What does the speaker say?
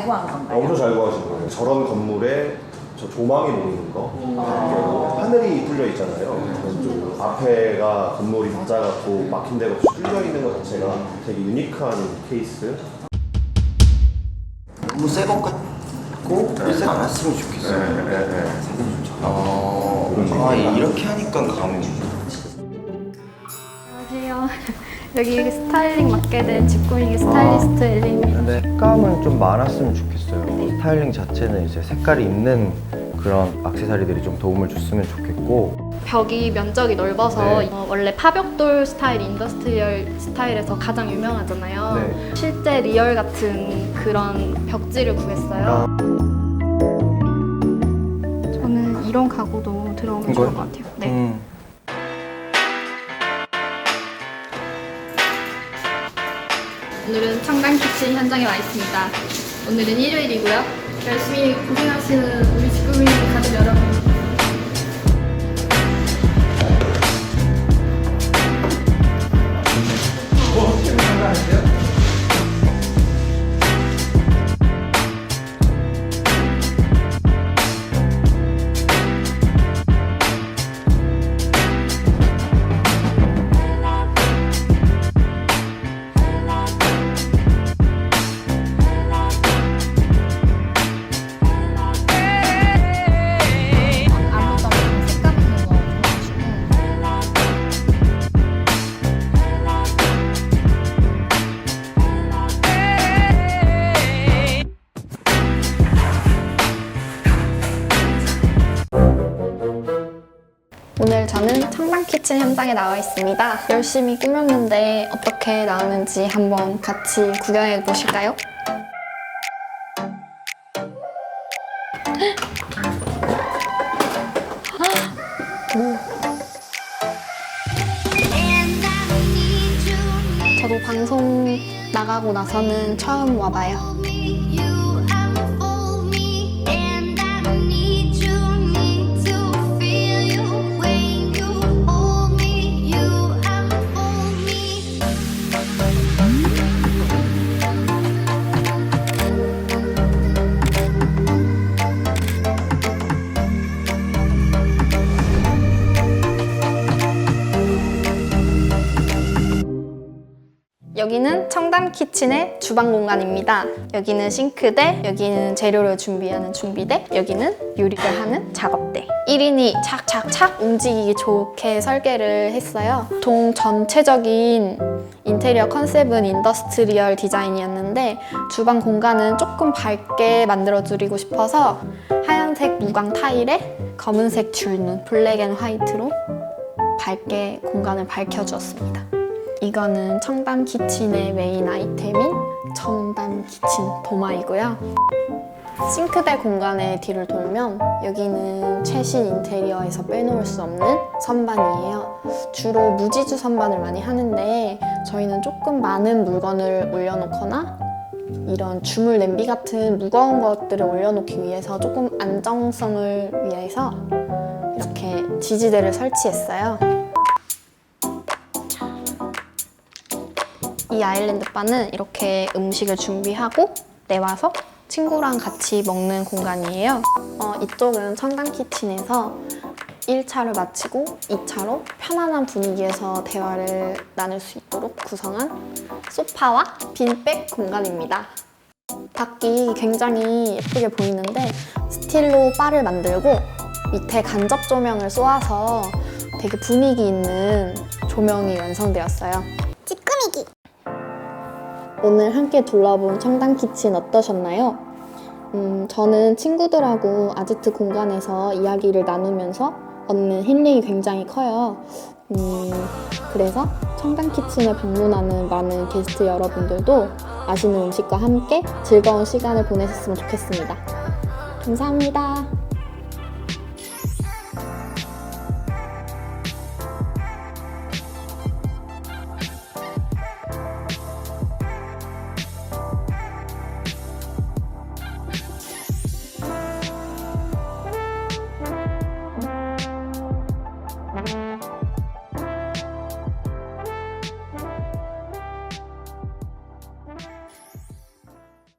구한 건가요? 엄청 잘 구하신 거예요. 저런 건물에 저 조망이 보이는 거, 하늘이 뚫려 있잖아요. 왼쪽 앞에가 건물이 낮아갖고 막힌 데가 없이 뚫려 있는 것 자체가 되게 유니크한 케이스. 너무 새 것 같고 새 않았으면 좋겠어요. 사진 좀 잘. 이렇게 하니까 감이. 안녕하세요. 여기 스타일링 맡게 된 집꾸미기 스타일리스트 엘리입니다. 근데 색감은 좀 많았으면 좋겠어요. 스타일링 자체는 이제 색깔이 있는 그런 액세서리들이 좀 도움을 줬으면 좋겠고, 벽이 면적이 넓어서 네. 원래 파벽돌 스타일, 인더스트리얼 스타일에서 가장 유명하잖아요. 네. 실제 리얼 같은 그런 벽지를 구했어요. 저는 이런 가구도 들어오면 좋을 것 같아요. 네. 오늘은 청담 키친 현장에 와 있습니다. 오늘은 일요일이고요. 열심히 고생하시는 우리 집꾸미기 가족 여러분. 오늘 저는 청담 키친 현장에 나와 있습니다. 열심히 꾸몄는데 어떻게 나오는지 한번 같이 구경해 보실까요? 저도 방송 나가고 나서는 처음 와봐요. 여기는 청담 키친의 주방 공간입니다. 여기는 싱크대, 여기는 재료를 준비하는 준비대, 여기는 요리를 하는 작업대. 1인이 착착착 움직이기 좋게 설계를 했어요. 보통 전체적인 인테리어 컨셉은 인더스트리얼 디자인이었는데 주방 공간은 조금 밝게 만들어드리고 싶어서 하얀색 무광 타일에 검은색 줄눈, 블랙 앤 화이트로 밝게 공간을 밝혀주었습니다. 이거는 청담 키친의 메인 아이템인 청담 키친 도마이고요. 싱크대 공간의 뒤를 돌면 여기는 최신 인테리어에서 빼놓을 수 없는 선반이에요. 주로 무지주 선반을 많이 하는데 저희는 조금 많은 물건을 올려놓거나 이런 주물 냄비 같은 무거운 것들을 올려놓기 위해서 조금 안정성을 위해서 이렇게 지지대를 설치했어요. 이 아일랜드 바는 이렇게 음식을 준비하고 내와서 친구랑 같이 먹는 공간이에요. 이쪽은 청담 키친에서 1차를 마치고 2차로 편안한 분위기에서 대화를 나눌 수 있도록 구성한 소파와 빈백 공간입니다. 밖이 굉장히 예쁘게 보이는데 스틸로 바를 만들고 밑에 간접 조명을 쏘아서 되게 분위기 있는 조명이 완성되었어요. 집꾸미기! 오늘 함께 둘러본 청담 키친 어떠셨나요? 저는 친구들하고 아지트 공간에서 이야기를 나누면서 얻는 힐링이 굉장히 커요. 그래서 청담 키친에 방문하는 많은 게스트 여러분들도 맛있는 음식과 함께 즐거운 시간을 보내셨으면 좋겠습니다. 감사합니다.